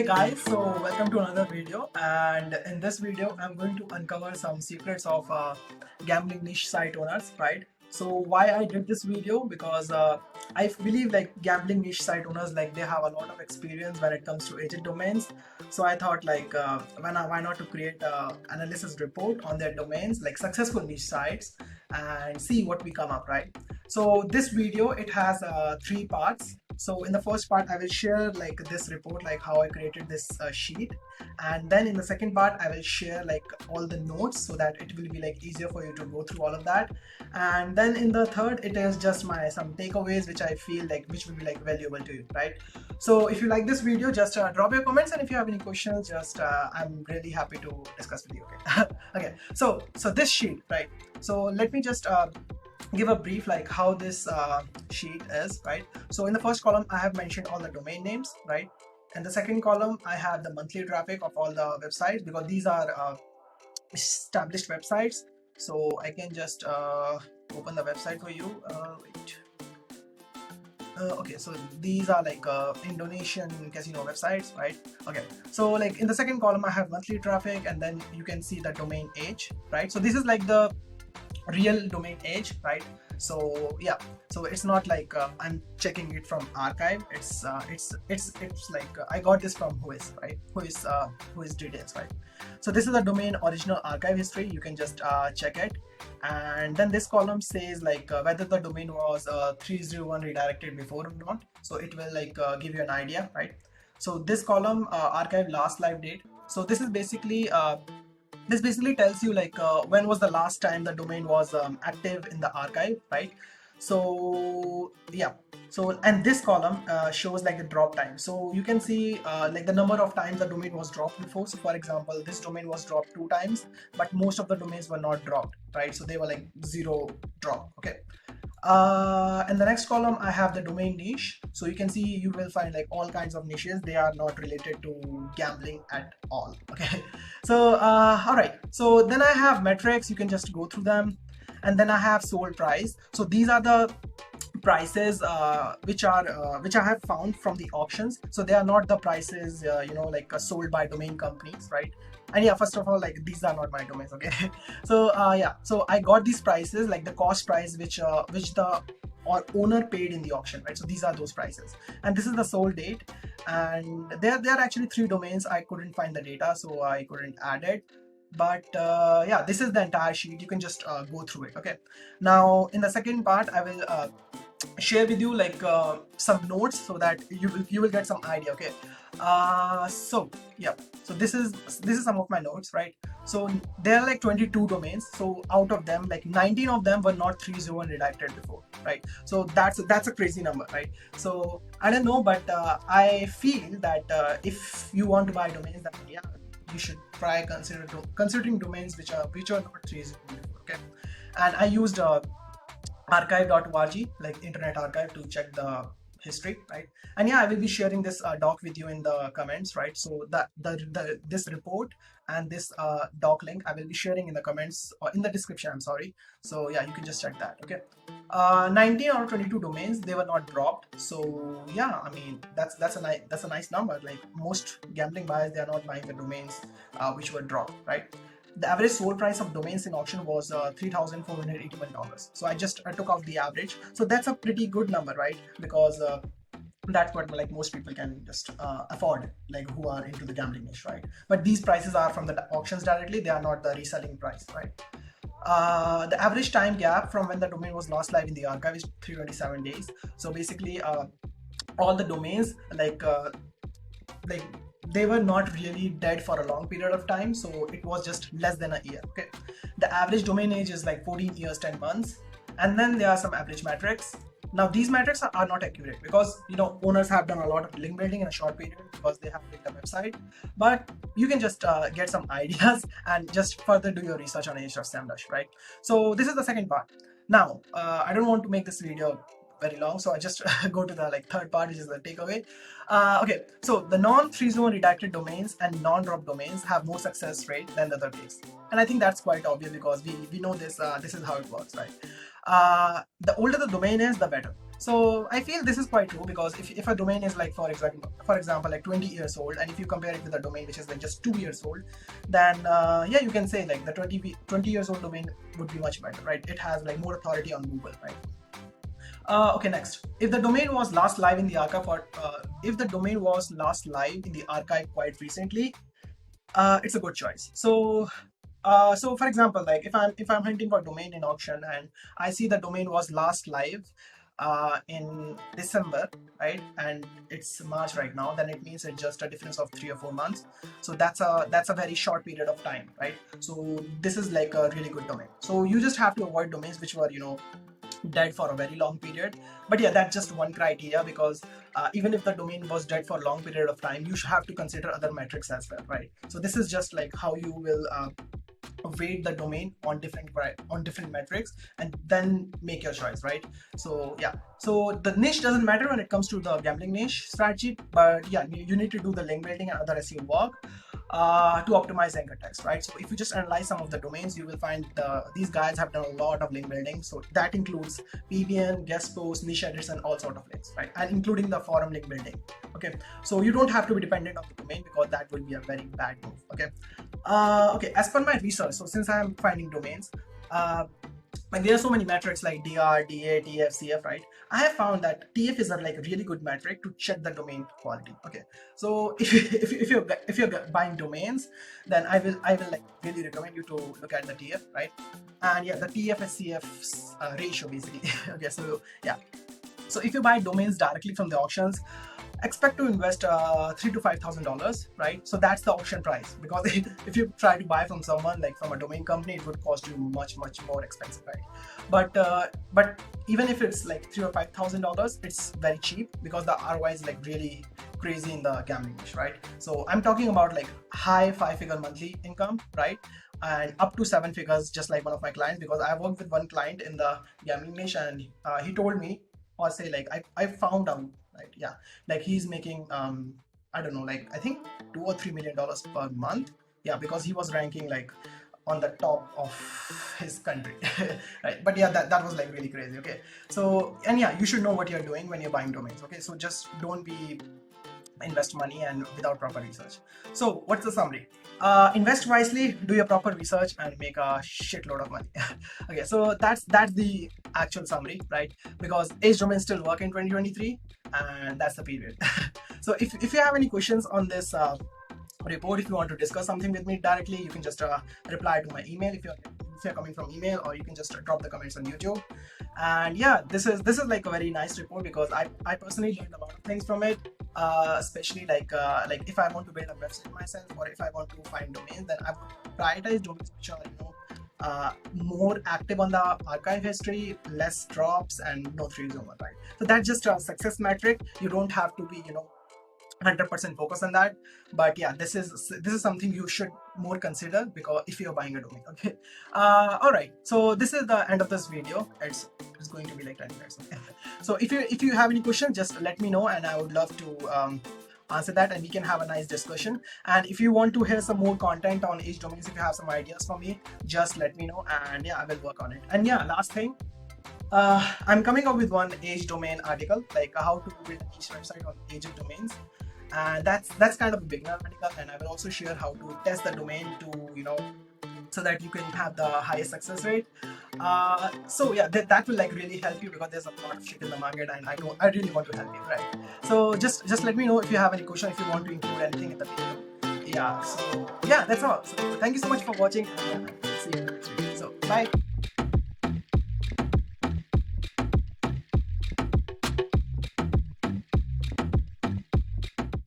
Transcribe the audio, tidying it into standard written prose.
Guys, so welcome to another video, and in this video I'm going to uncover some secrets of gambling niche site owners, right? So why I did this video, because I believe like gambling niche site owners, like they have a lot of experience when it comes to agent domains. So I thought like why not to create a analysis report on their domains, like successful niche sites, and see what we come up, right? So this video, it has three parts. So in the first part I will share like this report, like how I created this sheet, and then in the second part I will share like all the notes so that it will be like easier for you to go through all of that. And then in the third, it is just my some takeaways which I feel like which will be like valuable to you, right? So if you like this video, just drop your comments, and if you have any questions, just I'm really happy to discuss with you. Okay. Okay, so this sheet, right? So let me just give a brief like how this sheet is, right? So in the first column I have mentioned all the domain names, right? And the second column I have the monthly traffic of all the websites, because these are established websites. So I can just open the website for you. Wait. Okay, so these are like Indonesian casino websites, right? Okay, so like in the second column I have monthly traffic, and then you can see the domain age, right? So this is like the real domain age, right? So yeah, so it's not like I'm checking it from archive. It's like I got this from whois, right? Whois details, right? So this is the domain original archive history. You can just check it. And then this column says like whether the domain was 301 redirected before or not. So it will like give you an idea, right? So this column archive last live date. So this basically tells you like when was the last time the domain was active in the archive, right? So yeah, so and this column shows like the drop time. So you can see like the number of times the domain was dropped before. So for example, this domain was dropped 2 times, but most of the domains were not dropped, right? So they were like zero drop. Okay. In the next column I have the domain niche. So you can see you will find like all kinds of niches. They are not related to gambling at all. Okay. So all right, so then I have metrics. You can just go through them. And then I have sold price. So these are the prices which I have found from the auctions. So they are not the prices like sold by domain companies, right? And yeah, first of all, like these are not my domains. Okay. So yeah, so I got these prices, like the cost price which the owner paid in the auction, right? So these are those prices, and this is the sold date. And there are actually 3 domains. I couldn't find the data, so I couldn't add it. But yeah, this is the entire sheet. You can just go through it. Okay, now in the second part I will share with you like some notes so that you will get some idea. Okay. So yeah, so this is some of my notes, right? So there are like 22 domains. So out of them, like 19 of them were not 301 redacted before, right? So that's a crazy number, right? So I don't know, but I feel that if you want to buy domains, then yeah, you should try considering domains which are not 301 before. Okay. And I used archive.org, like Internet Archive, to check the history, right? And yeah, I will be sharing this doc with you in the comments, right? So that this report and this doc link I will be sharing in the comments, or in the description, I'm sorry. So yeah, you can just check that. Okay. 19 or 22 domains, they were not dropped. So yeah, I mean that's a nice number. Like most gambling buyers, they are not buying the domains which were dropped, right? The average sold price of domains in auction was $3,481. So I just took out the average. So that's a pretty good number, right? Because that's what like most people can just afford, like who are into the gambling niche, right? But these prices are from the auctions directly. They are not the reselling price, right? The average time gap from when the domain was last live in the archive is 327 days. So basically, all the domains like they were not really dead for a long period of time, so it was just less than a year. Okay. The average domain age is like 14 years 10 months. And then there are some average metrics. Now these metrics are not accurate, because owners have done a lot of link building in a short period because they have built a website. But you can just get some ideas and just further do your research on Ahrefs, right? So this is the second part. Now I don't want to make this video very long, so I just go to the like third part, which is the takeaway. Okay, so the non-301 redacted domains and non-drop domains have more success rate than the other case, and I think that's quite obvious because we know this. This is how it works, right? The older the domain is, the better. So I feel this is quite true, because if a domain is like, for example, like 20 years old, and if you compare it with a domain which is like just 2 years old, then yeah, you can say like the 20 years old domain would be much better, right? It has like more authority on Google, right? Okay, next. If the domain was last live in the archive, or if the domain was last live in the archive quite recently, it's a good choice. So for example, like if I'm hunting for domain in auction and I see the domain was last live in December, right, and it's March right now, then it means it's just a difference of 3 or 4 months. So that's a very short period of time, right? So this is like a really good domain. So you just have to avoid domains which were dead for a very long period. But yeah, that's just one criteria, because even if the domain was dead for a long period of time, you should have to consider other metrics as well, right? So this is just like how you will weight the domain on different metrics, and then make your choice, right? So yeah, so the niche doesn't matter when it comes to the gambling niche strategy, but yeah, you need to do the link building and other SEO work to optimize anchor text, right? So if you just analyze some of the domains, you will find these guys have done a lot of link building. So that includes PBN, guest posts, niche edits, and all sort of links, right? And including the forum link building. Okay, so you don't have to be dependent on the domain, because that would be a very bad move. Okay, okay. As per my research, so since I am finding domains, like there are so many metrics like DR, DA, TF, CF, right? I have found that TF is a like really good metric to check the domain quality. Okay, so if you're buying domains, then I will like really recommend you to look at the TF, right? And yeah, the TF and CF ratio basically. Okay, so yeah, so if you buy domains directly from the auctions, expect to invest $3,000 to $5,000, right? So that's the auction price, because if you try to buy from someone like from a domain company, it would cost you much more expensive, right? But even if it's like $3,000 or $5,000, it's very cheap, because the ROI is like really crazy in the gambling niche, right? So I'm talking about like high 5-figure monthly income, right? And up to 7 figures, just like one of my clients, because I worked with one client in the gambling niche, and he told me, or say like I found out, right? Yeah, like he's making I don't know, like I think $2 or $3 million per month. Yeah, because he was ranking like on the top of his country. Right? But yeah, that was like really crazy. Okay, so, and yeah, you should know what you're doing when you're buying domains. Okay, so just don't be invest money and without proper research. So what's the summary? Invest wisely, do your proper research, and make a shitload of money. Okay, so that's the actual summary, right? Because age domains still work in 2023, and that's the period. So if you have any questions on this report, if you want to discuss something with me directly, you can just reply to my email if you're coming from email, or you can just drop the comments on YouTube. And yeah, this is like a very nice report, because I personally learned a lot of things from it, especially like if I want to build a website myself, or if I want to find domains, then I would prioritize domains which are more active on the archive history, less drops, and no 3-zone, right? So that's just a success metric. You don't have to be 100% focus on that, but yeah, this is something you should more consider, because if you're buying a domain. Okay, all right, so this is the end of this video. It's going to be like 10 minutes. Okay? So if you have any questions, just let me know, and I would love to answer that, and we can have a nice discussion. And if you want to hear some more content on age domains, if you have some ideas for me, just let me know, and yeah, I will work on it. And yeah, last thing, I'm coming up with one age domain article, like how to build a niche website on age domains, and that's kind of a beginner article. And I will also share how to test the domain to so that you can have the highest success rate. So yeah, that will like really help you, because there's a lot of shit in the market, and I really want to help you, right? So just let me know if you have any question, if you want to include anything in the video. Yeah, so yeah, that's all. So thank you so much for watching, and see you in the next video. So bye.